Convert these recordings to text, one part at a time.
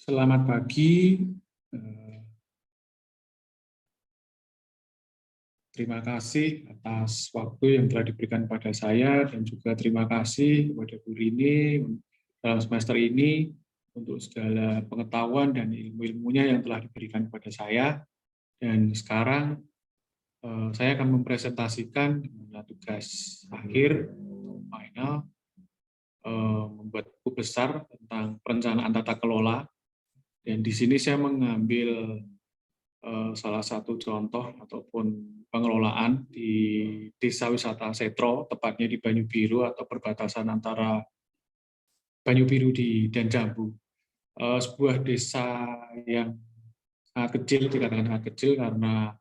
Selamat pagi. Eh, Terima kasih atas waktu yang telah diberikan pada saya dan juga terima kasih kepada Bu Rini dalam semester ini untuk segala pengetahuan dan ilmu-ilmunya yang telah diberikan kepada saya. Dan sekarang saya akan mempresentasikan tugas akhir atau final, membuat buku besar tentang perencanaan tata kelola. Dan di sini saya mengambil salah satu contoh ataupun pengelolaan di Desa Wisata Setro, tepatnya di Banyu Biru atau perbatasan antara Banyu Biru dan Jambu. Sebuah desa yang sangat kecil, dikatakan sangat kecil karena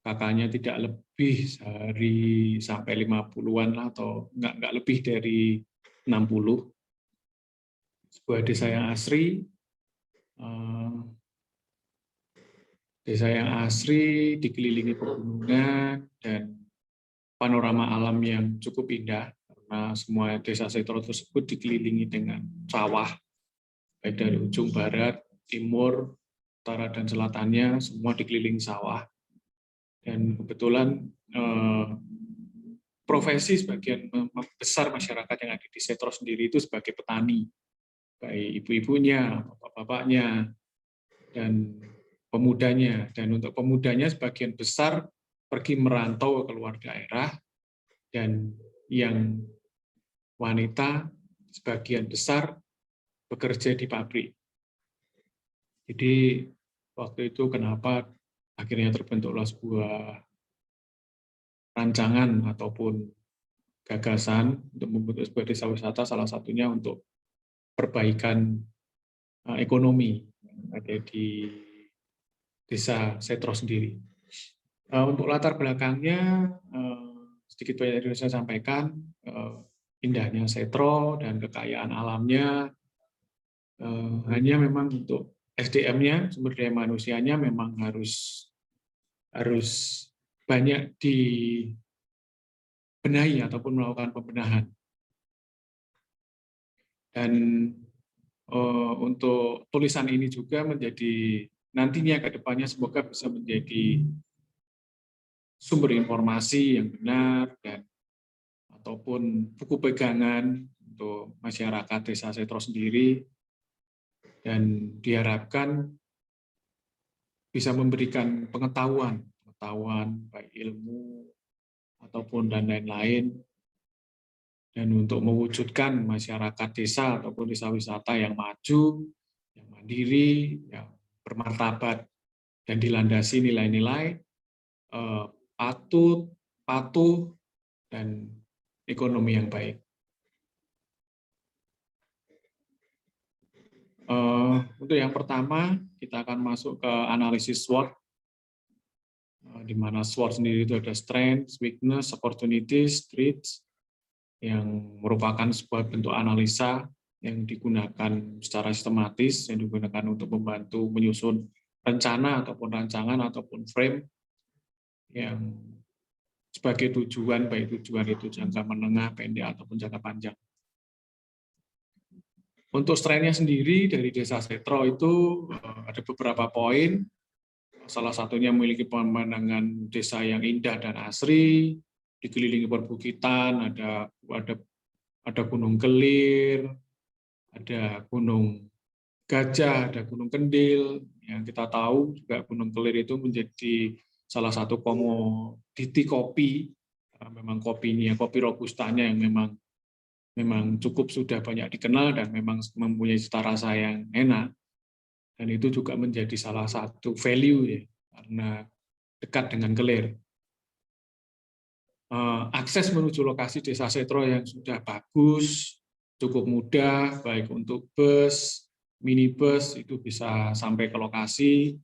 kakaknya tidak lebih dari sampai 50-an lah, atau nggak lebih dari 60. Sebuah desa yang asri, dikelilingi pegunungan dan panorama alam yang cukup indah, karena semua desa Setro tersebut dikelilingi dengan sawah, baik dari ujung barat, timur, utara, dan selatannya, semua dikelilingi sawah. Dan kebetulan profesi sebagian besar masyarakat yang ada di Setro sendiri itu sebagai petani, baik ibu-ibunya, bapak-bapaknya, dan pemudanya. Dan untuk pemudanya sebagian besar pergi merantau ke luar daerah, dan yang wanita sebagian besar bekerja di pabrik. Jadi waktu itu kenapa akhirnya terbentuklah sebuah rancangan ataupun gagasan untuk membentuk sebuah desa wisata, salah satunya untuk perbaikan ekonomi yang ada di desa Setro sendiri. Untuk latar belakangnya, sedikit banyak yang saya sampaikan, indahnya Setro dan kekayaan alamnya, hanya memang untuk SDM-nya, sumber daya manusianya memang harus banyak dibenahi ataupun melakukan pembenahan. Dan untuk tulisan ini juga menjadi nantinya ke depannya semoga bisa menjadi sumber informasi yang benar dan ataupun buku pegangan untuk masyarakat desa Setro sendiri, dan diharapkan bisa memberikan pengetahuan baik ilmu ataupun dan lain-lain, dan untuk mewujudkan masyarakat desa ataupun desa wisata yang maju, yang mandiri, yang bermartabat dan dilandasi nilai-nilai patuh dan ekonomi yang baik. Untuk yang pertama, kita akan masuk ke analisis SWOT, di mana SWOT sendiri itu ada strengths, weakness, opportunities, threats, yang merupakan sebuah bentuk analisa yang digunakan secara sistematis, yang digunakan untuk membantu menyusun rencana ataupun rancangan ataupun frame yang sebagai tujuan, baik tujuan itu jangka menengah, pendek, ataupun jangka panjang. Untuk strength-nya sendiri dari desa Setro itu ada beberapa poin. Salah satunya memiliki pemandangan desa yang indah dan asri, dikelilingi perbukitan, ada Gunung Kelir, ada Gunung Gajah, ada Gunung Kendil. Yang kita tahu juga Gunung Kelir itu menjadi salah satu komoditi kopi. Memang kopinya, kopi robustanya yang memang cukup sudah banyak dikenal dan memang mempunyai cita rasa yang enak. Dan itu juga menjadi salah satu value ya, karena dekat dengan Kelir. Akses menuju lokasi desa Setro yang sudah bagus, cukup mudah, baik untuk bus, minibus itu bisa sampai ke lokasi,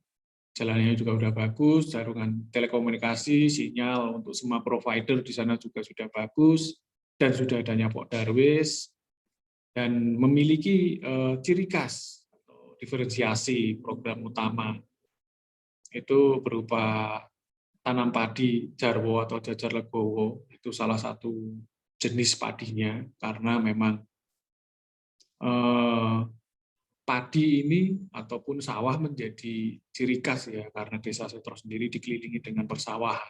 jalannya juga sudah bagus, jaringan telekomunikasi, sinyal untuk semua provider di sana juga sudah bagus, dan sudah adanya Pok Darwis, dan memiliki ciri khas atau diferensiasi program utama, itu berupa tanam padi Jarwo atau Jajar Legowo. Itu salah satu jenis padinya, karena memang padi ini ataupun sawah menjadi ciri khas ya, karena Desa Setro sendiri dikelilingi dengan persawahan.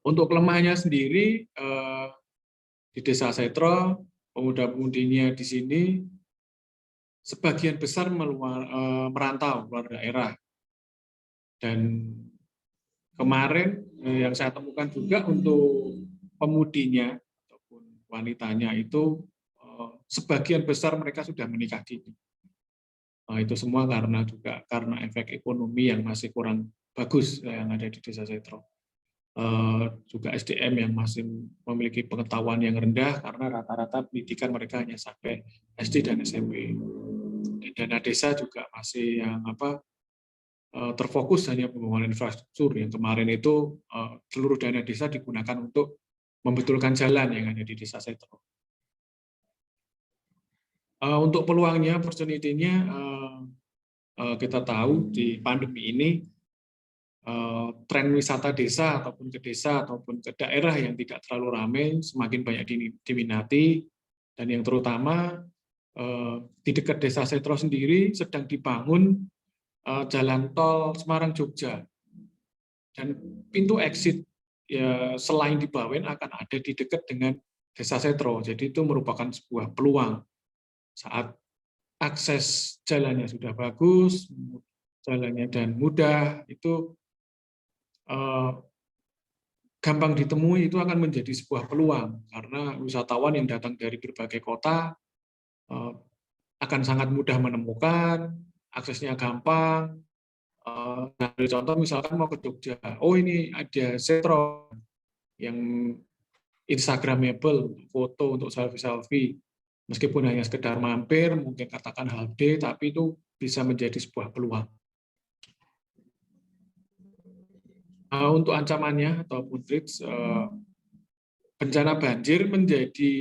Untuk kelemahannya sendiri di Desa Setro, pemuda-pemudinya di sini sebagian besar merantau keluar daerah. Dan kemarin yang saya temukan juga untuk pemudinya ataupun wanitanya itu sebagian besar mereka sudah menikah dini. Itu semua karena efek ekonomi yang masih kurang bagus yang ada di Desa Setro. Juga SDM yang masih memiliki pengetahuan yang rendah karena rata-rata pendidikan mereka hanya sampai SD dan SMP. Dana desa juga masih yang terfokus hanya pembangunan infrastruktur. Yang kemarin itu seluruh dana desa digunakan untuk membetulkan jalan yang ada di Desa Setro. Untuk peluangnya, opportunity-nya, kita tahu di pandemi ini tren wisata desa ataupun ke desa ataupun ke daerah yang tidak terlalu ramai semakin banyak diminati, dan yang terutama di dekat Desa Setro sendiri sedang dibangun jalan tol Semarang-Jogja, dan pintu exit ya selain di Bawen akan ada di dekat dengan Desa Setro. Jadi itu merupakan sebuah peluang saat akses jalannya sudah bagus, jalannya dan mudah, itu gampang ditemui, itu akan menjadi sebuah peluang karena wisatawan yang datang dari berbagai kota akan sangat mudah menemukan, aksesnya gampang. Nah, contoh misalkan mau ke Jogja, oh ini ada Setro yang Instagramable, foto untuk selfie-selfie. Meskipun hanya sekedar mampir, mungkin katakan half day, tapi itu bisa menjadi sebuah peluang. Untuk ancamannya ataupun threats, bencana banjir menjadi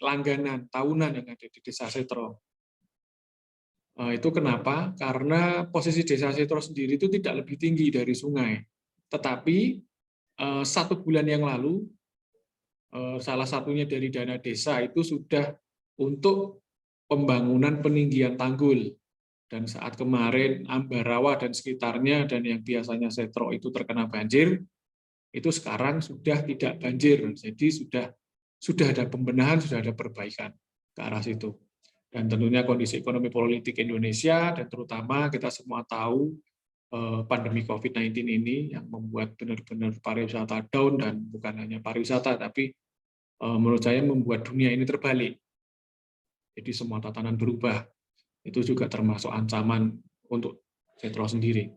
langganan tahunan yang ada di Desa Setro. Itu kenapa? Karena posisi Desa Setro sendiri itu tidak lebih tinggi dari sungai. Tetapi 1 bulan yang lalu, salah satunya dari dana desa itu sudah untuk pembangunan peninggian tanggul. Dan saat kemarin Ambarawa dan sekitarnya dan yang biasanya Setro itu terkena banjir, itu sekarang sudah tidak banjir. Jadi sudah ada pembenahan, sudah ada perbaikan ke arah situ. Dan tentunya kondisi ekonomi politik Indonesia, dan terutama kita semua tahu pandemi COVID-19 ini yang membuat benar-benar pariwisata down, dan bukan hanya pariwisata, tapi menurut saya membuat dunia ini terbalik. Jadi semua tatanan berubah. Itu juga termasuk ancaman untuk Setro sendiri.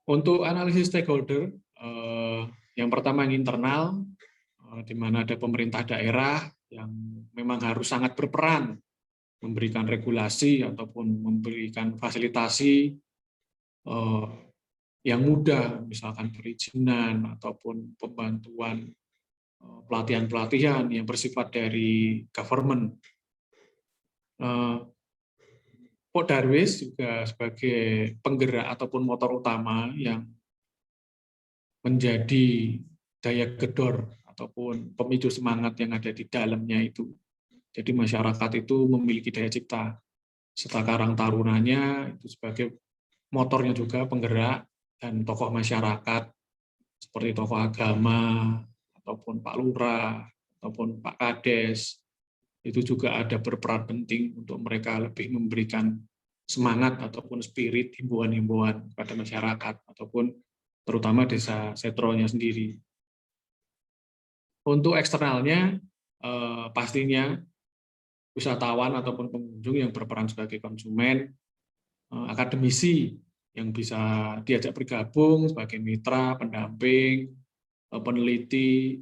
Untuk analisis stakeholder, yang pertama yang internal, di mana ada pemerintah daerah yang memang harus sangat berperan memberikan regulasi ataupun memberikan fasilitasi yang mudah, misalkan perizinan ataupun pembantuan pelatihan-pelatihan yang bersifat dari government. Pak Darwis juga sebagai penggerak ataupun motor utama yang menjadi daya gedor ataupun pemicu semangat yang ada di dalamnya itu. Jadi masyarakat itu memiliki daya cipta. Serta Karang Tarunanya itu sebagai motornya juga penggerak, dan tokoh masyarakat seperti tokoh agama ataupun Pak Lurah ataupun Pak Kades itu juga ada berperan penting untuk mereka lebih memberikan semangat ataupun spirit himbauan-himbauan kepada masyarakat ataupun terutama Desa Setronya sendiri. Untuk eksternalnya pastinya wisatawan ataupun pengunjung yang berperan sebagai konsumen, akademisi yang bisa diajak bergabung sebagai mitra, pendamping, peneliti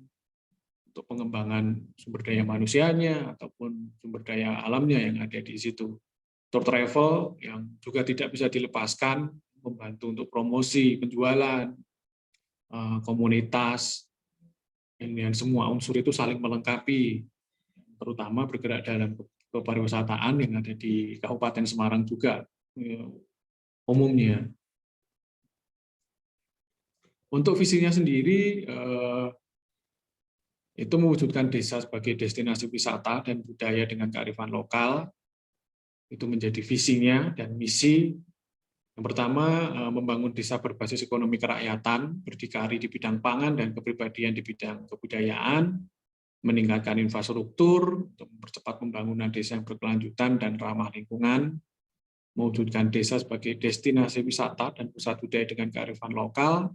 untuk pengembangan sumber daya manusianya ataupun sumber daya alamnya yang ada di situ. Tour travel yang juga tidak bisa dilepaskan, membantu untuk promosi, penjualan, komunitas, dan semua unsur itu saling melengkapi, terutama bergerak dalam kepariwisataan yang ada di Kabupaten Semarang juga umumnya. Untuk visinya sendiri, itu mewujudkan desa sebagai destinasi wisata dan budaya dengan kearifan lokal. Itu menjadi visinya dan misi. Yang pertama, membangun desa berbasis ekonomi kerakyatan, berdikari di bidang pangan dan kepribadian di bidang kebudayaan, meningkatkan infrastruktur untuk mempercepat pembangunan desa yang berkelanjutan dan ramah lingkungan, mewujudkan desa sebagai destinasi wisata dan pusat budaya dengan kearifan lokal,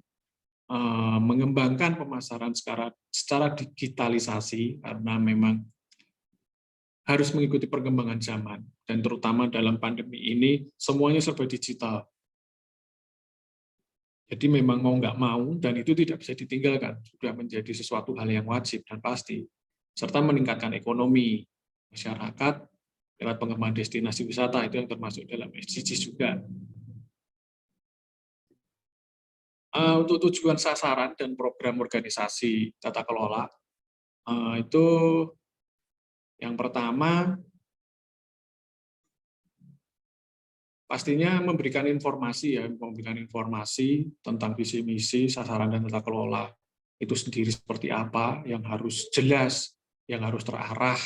mengembangkan pemasaran secara digitalisasi karena memang harus mengikuti perkembangan zaman, dan terutama dalam pandemi ini semuanya serba digital. Jadi memang mau nggak mau, dan itu tidak bisa ditinggalkan, sudah menjadi sesuatu hal yang wajib dan pasti, serta meningkatkan ekonomi masyarakat lewat pengembangan destinasi wisata, itu yang termasuk dalam SDGs juga. Untuk tujuan sasaran dan program organisasi tata kelola, itu yang pertama, pastinya memberikan informasi tentang visi misi, sasaran dan tata kelola itu sendiri seperti apa, yang harus jelas, yang harus terarah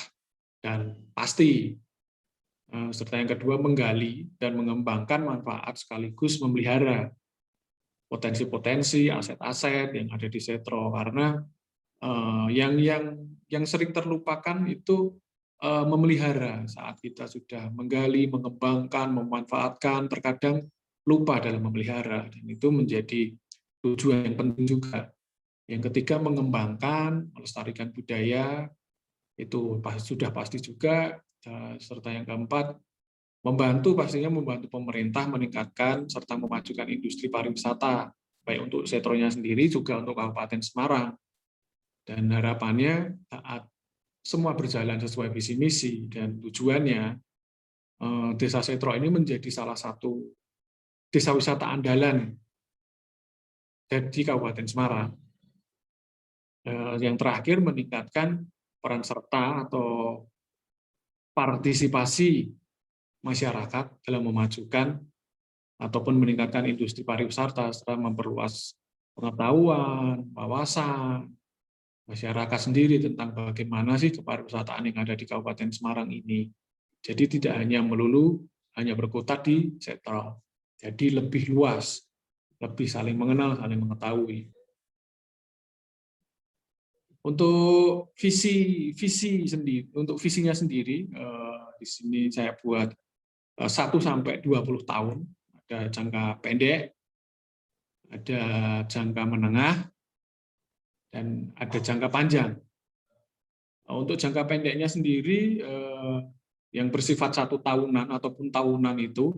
dan pasti. Serta yang kedua, menggali dan mengembangkan manfaat sekaligus memelihara potensi-potensi, aset-aset yang ada di Setro, karena yang sering terlupakan itu memelihara. Saat kita sudah menggali, mengembangkan, memanfaatkan, terkadang lupa dalam memelihara, dan itu menjadi tujuan yang penting juga. Yang ketiga, mengembangkan, melestarikan budaya, itu sudah pasti juga. Serta yang keempat, pastinya membantu pemerintah meningkatkan serta memajukan industri pariwisata, baik untuk Setronya sendiri juga untuk Kabupaten Semarang. Dan harapannya saat semua berjalan sesuai visi misi dan tujuannya, Desa Setro ini menjadi salah satu desa wisata andalan di Kabupaten Semarang. Yang terakhir, meningkatkan peran serta atau partisipasi masyarakat dalam memajukan ataupun meningkatkan industri pariwisata serta memperluas pengetahuan, wawasan masyarakat sendiri tentang bagaimana sih kepariwisataan yang ada di Kabupaten Semarang ini. Jadi tidak hanya berkutat di Setro. Jadi lebih luas, lebih saling mengenal, saling mengetahui. Untuk untuk visinya sendiri, di sini saya buat 1-20 tahun, ada jangka pendek, ada jangka menengah, dan ada jangka panjang. Untuk jangka pendeknya sendiri, yang bersifat 1 tahunan ataupun tahunan itu,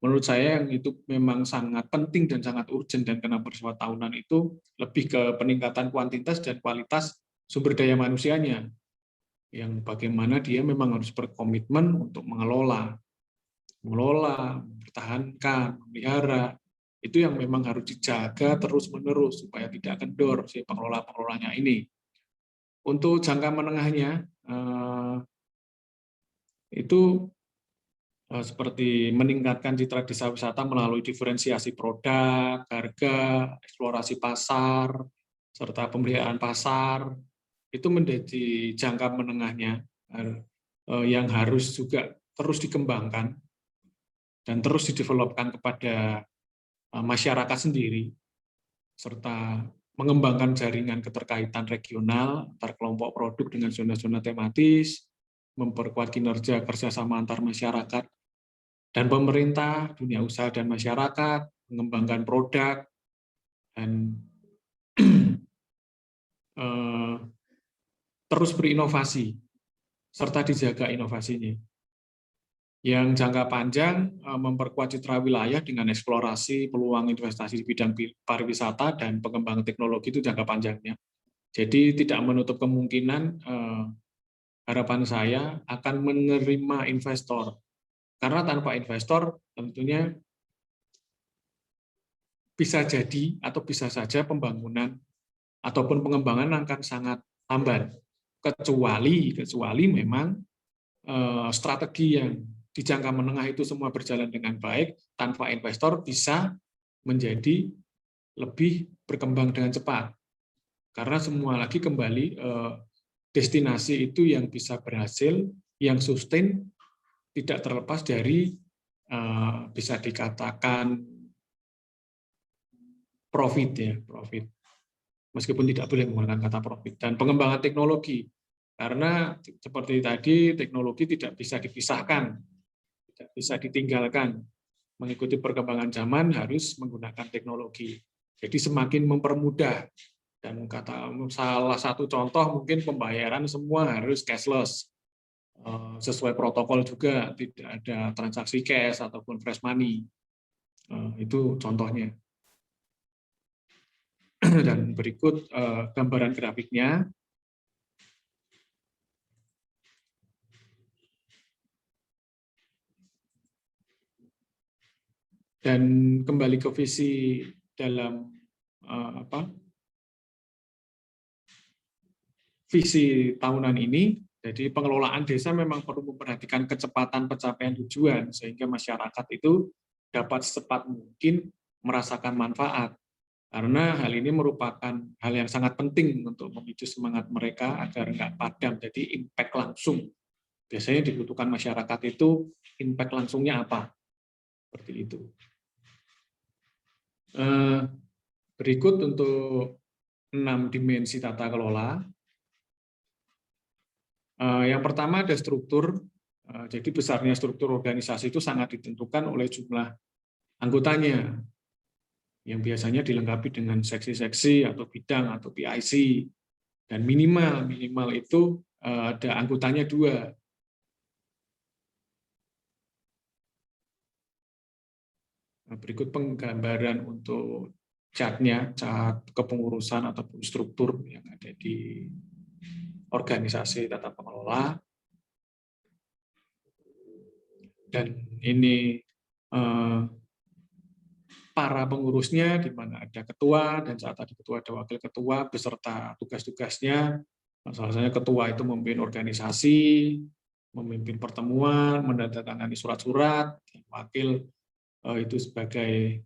menurut saya yang itu memang sangat penting dan sangat urgent, dan karena bersifat tahunan itu lebih ke peningkatan kuantitas dan kualitas sumber daya manusianya, yang bagaimana dia memang harus berkomitmen untuk mengelola, mempertahankan, memelihara, itu yang memang harus dijaga terus-menerus supaya tidak kendor si pengelola-pengelolanya ini. Untuk jangka menengahnya, itu seperti meningkatkan citra desa wisata melalui diferensiasi produk, harga, eksplorasi pasar, serta pemeliharaan pasar, itu menjadi jangka menengahnya yang harus juga terus dikembangkan dan terus didevelopkan kepada masyarakat sendiri, serta mengembangkan jaringan keterkaitan regional antar kelompok produk dengan zona-zona tematis, memperkuat kinerja kerjasama antar masyarakat dan pemerintah, dunia usaha dan masyarakat, mengembangkan produk, dan terus berinovasi, serta dijaga inovasinya. Yang jangka panjang, memperkuat citra wilayah dengan eksplorasi peluang investasi di bidang pariwisata dan pengembangan teknologi, itu jangka panjangnya. Jadi tidak menutup kemungkinan harapan saya akan menerima investor. Karena tanpa investor tentunya bisa jadi atau bisa saja pembangunan ataupun pengembangan akan sangat lambat. Kecuali memang strategi yang di jangka menengah itu semua berjalan dengan baik, tanpa investor bisa menjadi lebih berkembang dengan cepat. Karena semua lagi kembali destinasi itu yang bisa berhasil, yang sustain, tidak terlepas dari bisa dikatakan profit ya, profit. Meskipun tidak boleh menggunakan kata profit, dan pengembangan teknologi. Karena seperti tadi, teknologi tidak bisa dipisahkan, tidak bisa ditinggalkan. Mengikuti perkembangan zaman harus menggunakan teknologi. Jadi semakin mempermudah, dan kata salah satu contoh mungkin pembayaran semua harus cashless. Sesuai protokol juga, tidak ada transaksi cash ataupun fresh money. Itu contohnya. Dan berikut gambaran grafiknya. Dan kembali ke visi dalam visi tahunan ini, jadi pengelolaan desa memang perlu memperhatikan kecepatan pencapaian tujuan sehingga masyarakat itu dapat secepat mungkin merasakan manfaat. Karena hal ini merupakan hal yang sangat penting untuk memicu semangat mereka agar nggak padam, jadi impact langsung. Biasanya dibutuhkan masyarakat itu impact langsungnya apa? Seperti itu. Berikut untuk 6 dimensi tata kelola. Yang pertama ada struktur. Jadi besarnya struktur organisasi itu sangat ditentukan oleh jumlah anggotanya, yang biasanya dilengkapi dengan seksi-seksi atau bidang atau PIC, dan minimal itu ada anggotanya 2. Berikut penggambaran untuk catnya, cat kepengurusan ataupun struktur yang ada di organisasi tata pengelola. Dan ini para pengurusnya, di mana ada ketua, dan saat ada ketua ada wakil ketua beserta tugas-tugasnya. Salah satunya ketua itu memimpin organisasi, memimpin pertemuan, menandatangani surat-surat, wakil itu sebagai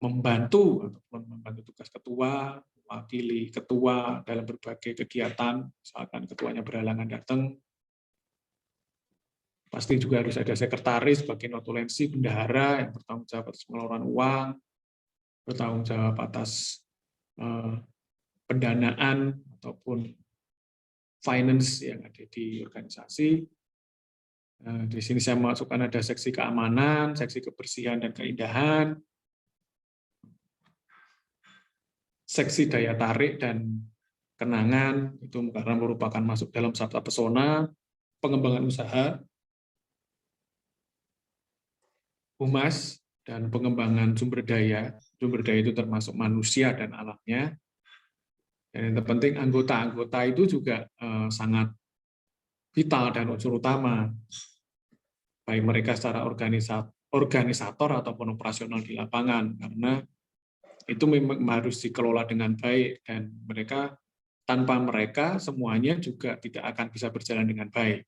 membantu ataupun membantu tugas ketua, mewakili ketua dalam berbagai kegiatan, misalkan ketuanya berhalangan datang. Pasti juga harus ada sekretaris sebagai notulensi, bendahara yang bertanggung jawab atas pengeluaran uang, bertanggung jawab atas pendanaan ataupun finance yang ada di organisasi. Di sini saya masukkan ada seksi keamanan, seksi kebersihan dan keindahan, seksi daya tarik dan kenangan, itu karena merupakan masuk dalam sabta pesona, pengembangan usaha, humas, dan pengembangan sumber daya. Sumber daya itu termasuk manusia dan alamnya. Dan yang terpenting anggota-anggota itu juga sangat vital dan unsur utama, baik mereka secara organisator ataupun operasional di lapangan, karena itu memang harus dikelola dengan baik, dan mereka tanpa mereka semuanya juga tidak akan bisa berjalan dengan baik.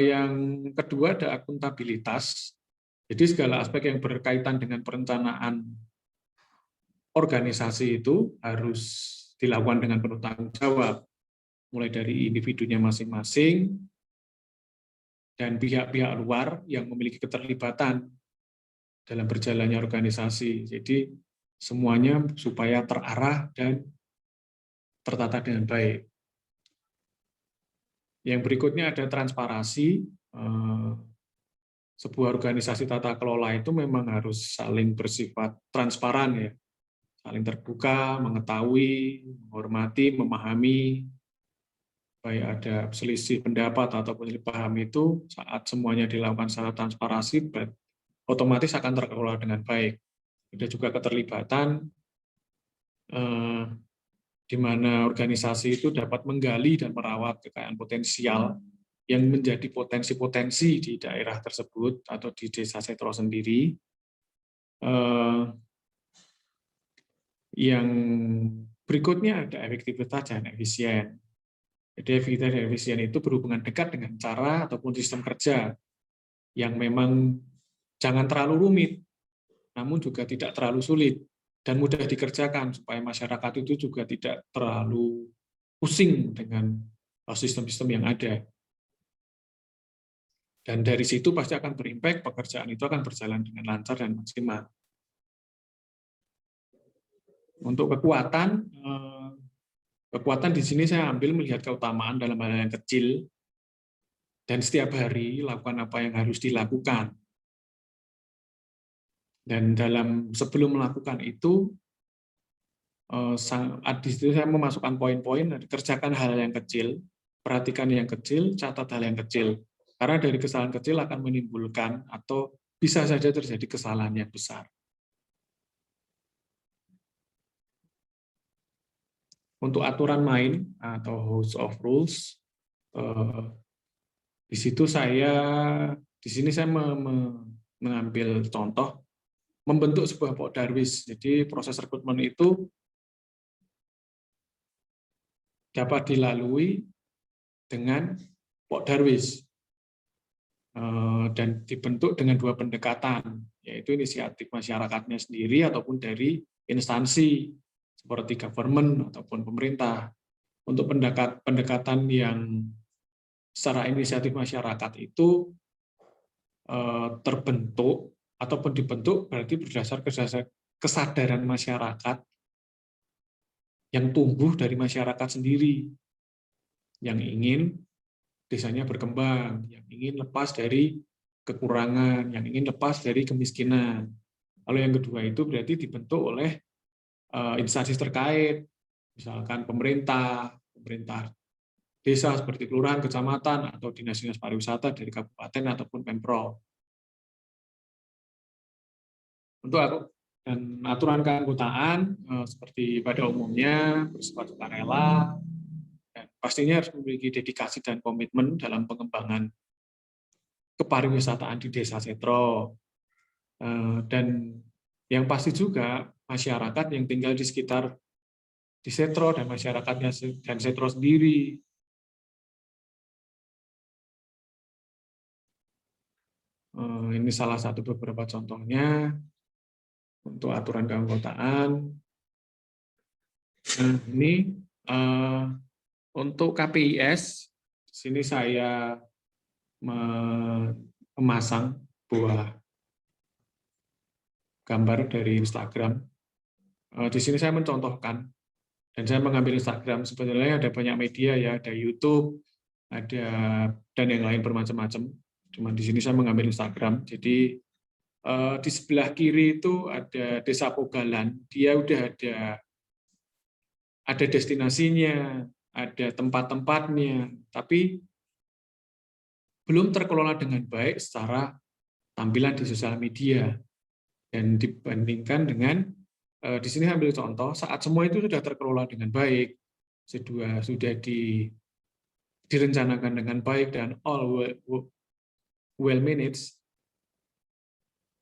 Yang kedua ada akuntabilitas. Jadi segala aspek yang berkaitan dengan perencanaan organisasi itu harus dilakukan dengan penuh tanggung jawab, mulai dari individunya masing-masing dan pihak-pihak luar yang memiliki keterlibatan dalam berjalannya organisasi. Jadi semuanya supaya terarah dan tertata dengan baik. Yang berikutnya ada transparansi. Sebuah organisasi tata kelola itu memang harus saling bersifat transparan ya, saling terbuka, mengetahui, menghormati, memahami. Baik ada selisih pendapat ataupun paham itu saat semuanya dilakukan secara transparansi, otomatis akan terkelola dengan baik. Ada juga keterlibatan di mana organisasi itu dapat menggali dan merawat kekayaan potensial yang menjadi potensi-potensi di daerah tersebut atau di desa setro sendiri. Yang berikutnya ada efektivitas dan efisien. Jadi efektivitas dan efisien itu berhubungan dekat dengan cara ataupun sistem kerja yang memang jangan terlalu rumit, namun juga tidak terlalu sulit. dan mudah dikerjakan supaya masyarakat itu juga tidak terlalu pusing dengan sistem-sistem yang ada. Dan dari situ pasti akan berimpact, pekerjaan itu akan berjalan dengan lancar dan maksimal. Untuk kekuatan di sini saya ambil melihat keutamaan dalam hal yang kecil, dan setiap hari lakukan apa yang harus dilakukan. Dan sebelum melakukan itu, di situ saya memasukkan poin-poin, kerjakan hal yang kecil, perhatikan yang kecil, catat hal yang kecil. Karena dari kesalahan kecil akan menimbulkan atau bisa saja terjadi kesalahan yang besar. Untuk aturan main atau house of rules, di sini saya mengambil contoh membentuk sebuah Pok Darwis. Jadi proses rekrutmen itu dapat dilalui dengan Pok Darwis dan dibentuk dengan dua pendekatan, yaitu inisiatif masyarakatnya sendiri ataupun dari instansi seperti government ataupun pemerintah. Untuk pendekatan yang secara inisiatif masyarakat itu terbentuk ataupun dibentuk berarti berdasar kesadaran masyarakat yang tumbuh dari masyarakat sendiri, yang ingin desanya berkembang, yang ingin lepas dari kekurangan, yang ingin lepas dari kemiskinan. Lalu yang kedua itu berarti dibentuk oleh instansi terkait, misalkan pemerintah desa seperti kelurahan, kecamatan, atau dinas-dinas pariwisata dari kabupaten ataupun pemprov. Untuk dan aturan keanggotaan seperti pada umumnya bersifat sukarela, dan pastinya harus memiliki dedikasi dan komitmen dalam pengembangan kepariwisataan di Desa Setro. Dan yang pasti juga masyarakat yang tinggal di sekitar di Setro dan masyarakatnya dan Setro sendiri. Ini salah satu beberapa contohnya untuk aturan keanggotaan. Nah, ini untuk KPIS, di sini saya memasang buah gambar dari Instagram. Di sini saya mencontohkan, dan saya mengambil Instagram. Sebenarnya ada banyak media ya, ada YouTube, ada dan yang lain bermacam-macam. Cuma di sini saya mengambil Instagram. Jadi di sebelah kiri itu ada Desa Pogalan. Dia udah ada destinasinya, ada tempat-tempatnya, tapi belum terkelola dengan baik secara tampilan di sosial media. Dan dibandingkan dengan di sini ambil contoh saat semua itu sudah terkelola dengan baik, sudah direncanakan dengan baik dan all well managed,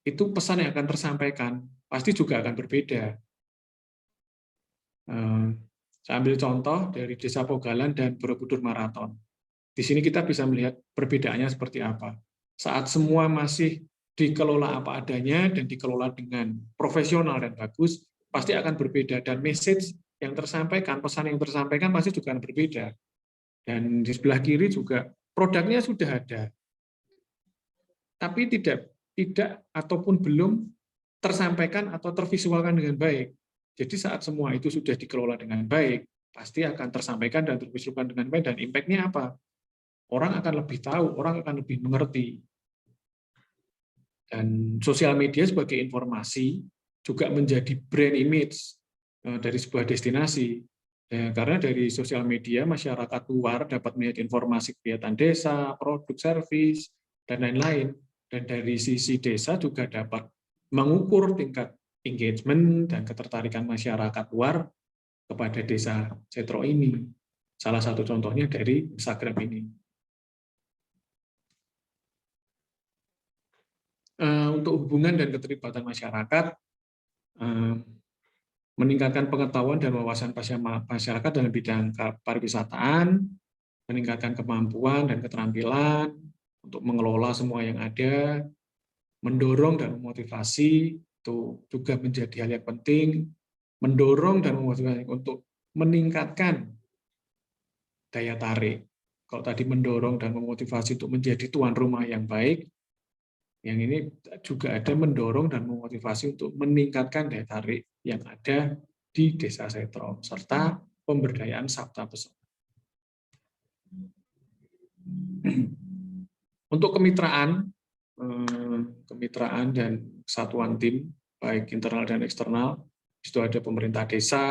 itu pesan yang akan tersampaikan pasti juga akan berbeda. Saya ambil contoh dari Desa Pogalan dan Borobudur Marathon. Di sini kita bisa melihat perbedaannya seperti apa. Saat semua masih dikelola apa adanya dan dikelola dengan profesional dan bagus, pasti akan berbeda. Dan message yang tersampaikan, pesan yang tersampaikan pasti juga akan berbeda. Dan di sebelah kiri juga produknya sudah ada, tapi tidak ataupun belum tersampaikan atau tervisualkan dengan baik. Jadi saat semua itu sudah dikelola dengan baik, pasti akan tersampaikan dan tervisualkan dengan baik, dan impact-nya apa? Orang akan lebih tahu, orang akan lebih mengerti. Dan sosial media sebagai informasi juga menjadi brand image dari sebuah destinasi. Karena dari sosial media, masyarakat luar dapat melihat informasi kegiatan desa, produk, servis, dan lain-lain. Dan dari sisi desa juga dapat mengukur tingkat engagement dan ketertarikan masyarakat luar kepada Desa Setro ini. Salah satu contohnya dari Instagram ini. Untuk hubungan dan keterlibatan masyarakat, meningkatkan pengetahuan dan wawasan masyarakat dalam bidang pariwisataan, meningkatkan kemampuan dan keterampilan untuk mengelola semua yang ada, mendorong dan memotivasi itu juga menjadi hal yang penting, mendorong dan memotivasi untuk meningkatkan daya tarik. Kalau tadi mendorong dan memotivasi untuk menjadi tuan rumah yang baik, yang ini juga ada mendorong dan memotivasi untuk meningkatkan daya tarik yang ada di Desa Setro, serta pemberdayaan sabta pesona. Untuk kemitraan dan kesatuan tim, baik internal dan eksternal, itu ada pemerintah desa,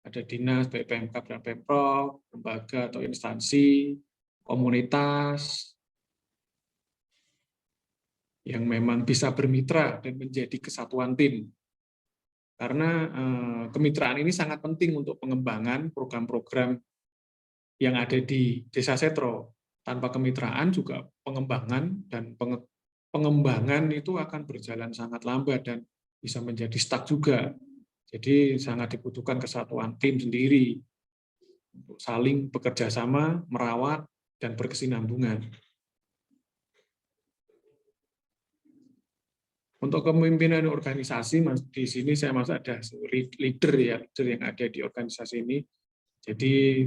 ada dinas, baik PMK dan Pemprov, lembaga atau instansi, komunitas, yang memang bisa bermitra dan menjadi kesatuan tim. Karena kemitraan ini sangat penting untuk pengembangan program-program yang ada di Desa Setro. Tanpa kemitraan juga pengembangan itu akan berjalan sangat lambat dan bisa menjadi stuck juga. Jadi sangat dibutuhkan kesatuan tim sendiri untuk saling bekerja sama, merawat, dan berkesinambungan. Untuk kepemimpinan organisasi, di sini saya masuk ada leader yang ada di organisasi ini. Jadi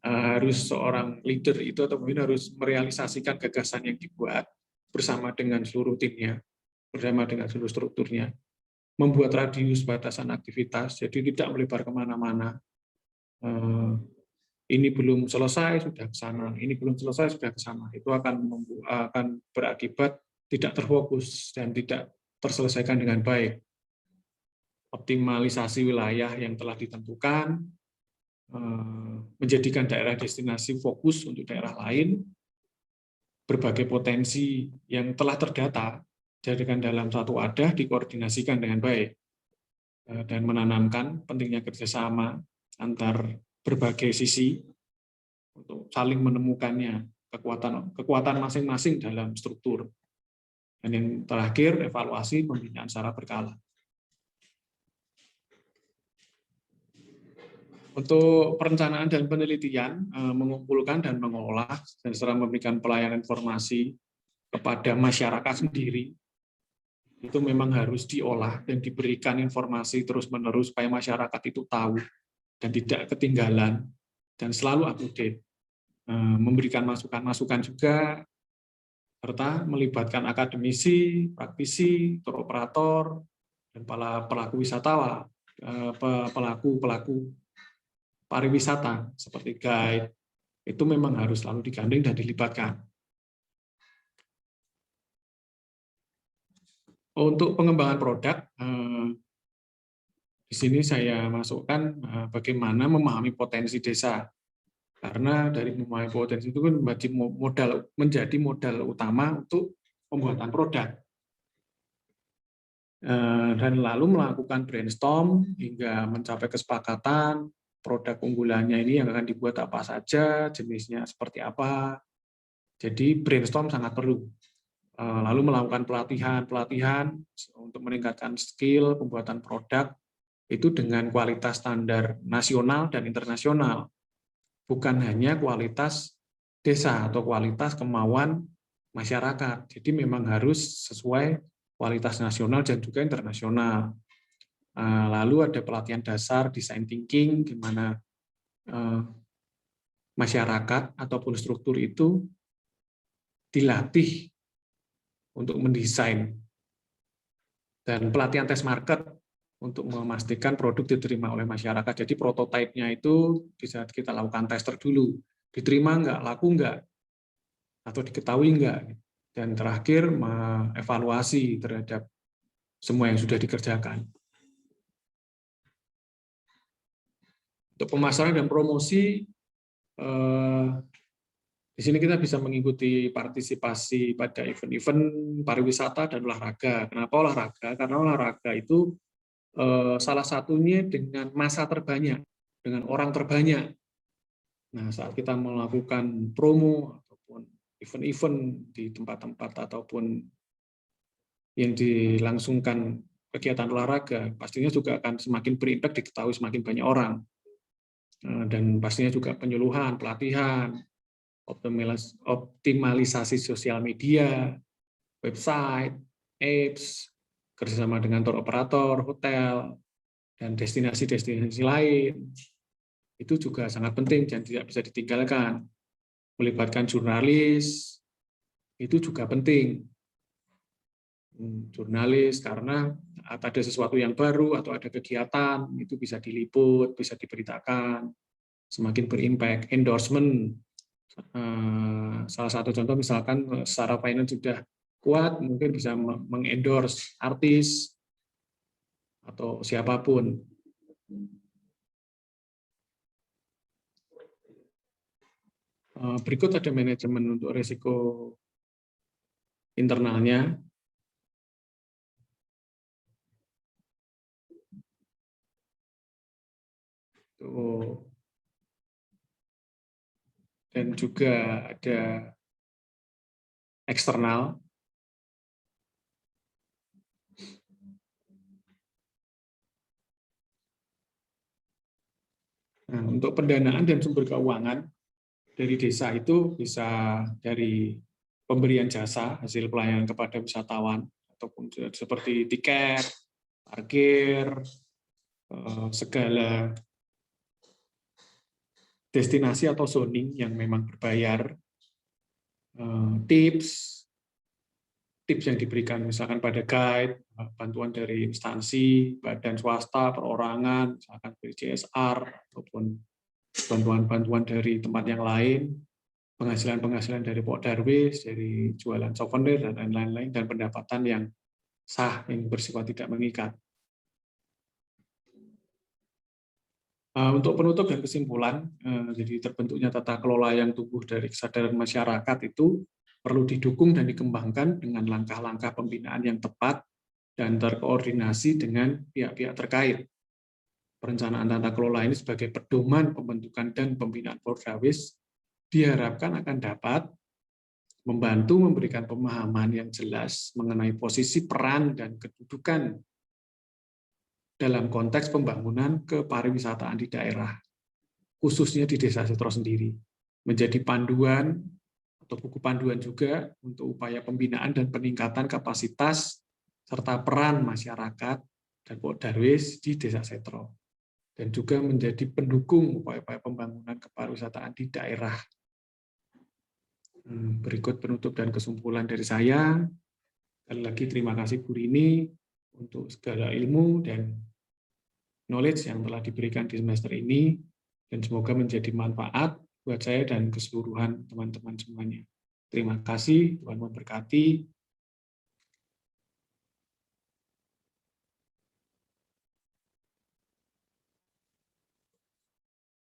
harus seorang leader itu atau pemimpin harus merealisasikan gagasan yang dibuat bersama dengan seluruh timnya, bersama dengan seluruh strukturnya, membuat radius batasan aktivitas, jadi tidak melebar kemana-mana. Ini belum selesai sudah ke sana, ini belum selesai sudah ke sana. Itu akan berakibat tidak terfokus dan tidak terselesaikan dengan baik. Optimalisasi wilayah yang telah ditentukan, menjadikan daerah destinasi fokus untuk daerah lain, berbagai potensi yang telah terdata, jadikan dalam satu wadah, dikoordinasikan dengan baik, dan menanamkan pentingnya kerjasama antar berbagai sisi untuk saling menemukannya, kekuatan masing-masing dalam struktur. Dan yang terakhir, evaluasi pembinaan secara berkala. Untuk perencanaan dan penelitian, mengumpulkan dan mengolah, dan serta memberikan pelayanan informasi kepada masyarakat sendiri, itu memang harus diolah dan diberikan informasi terus-menerus supaya masyarakat itu tahu dan tidak ketinggalan dan selalu up-to-date. Memberikan masukan-masukan juga, serta melibatkan akademisi, praktisi, tour operator, dan pelaku wisata, pelaku pariwisata seperti guide, itu memang harus selalu digandeng dan dilibatkan. Untuk pengembangan produk, di sini saya masukkan bagaimana memahami potensi desa. Karena dari memahami potensi itu kan menjadi modal utama untuk pembuatan produk. Dan lalu melakukan brainstorm hingga mencapai kesepakatan produk unggulannya ini yang akan dibuat apa saja, jenisnya seperti apa. Jadi brainstorm sangat perlu. Lalu melakukan pelatihan untuk meningkatkan skill pembuatan produk itu dengan kualitas standar nasional dan internasional. Bukan hanya kualitas desa atau kualitas kemauan masyarakat. Jadi memang harus sesuai kualitas nasional dan juga internasional. Lalu ada pelatihan dasar design thinking, di mana masyarakat ataupun struktur itu dilatih untuk mendesain, dan pelatihan test market untuk memastikan produk diterima oleh masyarakat. Jadi prototipenya itu bisa kita lakukan tester dulu, diterima nggak, laku nggak, atau diketahui nggak. Dan terakhir mengevaluasi terhadap semua yang sudah dikerjakan. Untuk pemasaran dan promosi, di sini kita bisa mengikuti partisipasi pada event-event pariwisata dan olahraga. Kenapa olahraga? Karena olahraga itu salah satunya dengan massa terbanyak, dengan orang terbanyak. Nah, saat kita melakukan promo ataupun event-event di tempat-tempat ataupun yang dilangsungkan kegiatan olahraga, pastinya juga akan semakin berimpact, diketahui semakin banyak orang. Dan pastinya juga penyuluhan, pelatihan, optimalisasi sosial media, website, apps, kerjasama dengan tour operator, hotel, dan destinasi-destinasi lain. Itu juga sangat penting dan tidak bisa ditinggalkan. Melibatkan jurnalis, itu juga penting. Jurnalis, karena saat ada sesuatu yang baru atau ada kegiatan, itu bisa diliput, bisa diberitakan, semakin berimpact. Endorsement, salah satu contoh misalkan secara finance sudah kuat, mungkin bisa mengendorse artis atau siapapun. Berikut ada manajemen untuk risiko internalnya. Dan juga ada eksternal. Nah, untuk pendanaan dan sumber keuangan dari desa itu bisa dari pemberian jasa hasil pelayanan kepada wisatawan ataupun seperti tiket, parkir, segala destinasi atau zoning yang memang berbayar, tips yang diberikan misalkan pada guide, bantuan dari instansi, badan swasta, perorangan, misalkan dari CSR, ataupun bantuan-bantuan dari tempat yang lain, penghasilan-penghasilan dari Pok Darwis, dari jualan souvenir, dan lain-lain, dan pendapatan yang sah, yang bersifat tidak mengikat. Untuk penutup dan kesimpulan, jadi terbentuknya tata kelola yang tumbuh dari kesadaran masyarakat itu perlu didukung dan dikembangkan dengan langkah-langkah pembinaan yang tepat dan terkoordinasi dengan pihak-pihak terkait. Perencanaan tata kelola ini sebagai pedoman pembentukan dan pembinaan Pordawis diharapkan akan dapat membantu memberikan pemahaman yang jelas mengenai posisi peran dan kedudukan dalam konteks pembangunan kepariwisataan di daerah, khususnya di Desa Setro sendiri, menjadi panduan atau buku panduan juga untuk upaya pembinaan dan peningkatan kapasitas serta peran masyarakat dan Pok Darwis di Desa Setro, dan juga menjadi pendukung upaya-upaya pembangunan kepariwisataan di daerah. Berikut penutup dan kesimpulan dari saya. Sekali lagi terima kasih Bu Rini untuk segala ilmu dan knowledge yang telah diberikan di semester ini, dan semoga menjadi manfaat buat saya dan keseluruhan teman-teman semuanya. Terima kasih, Tuhan memberkati.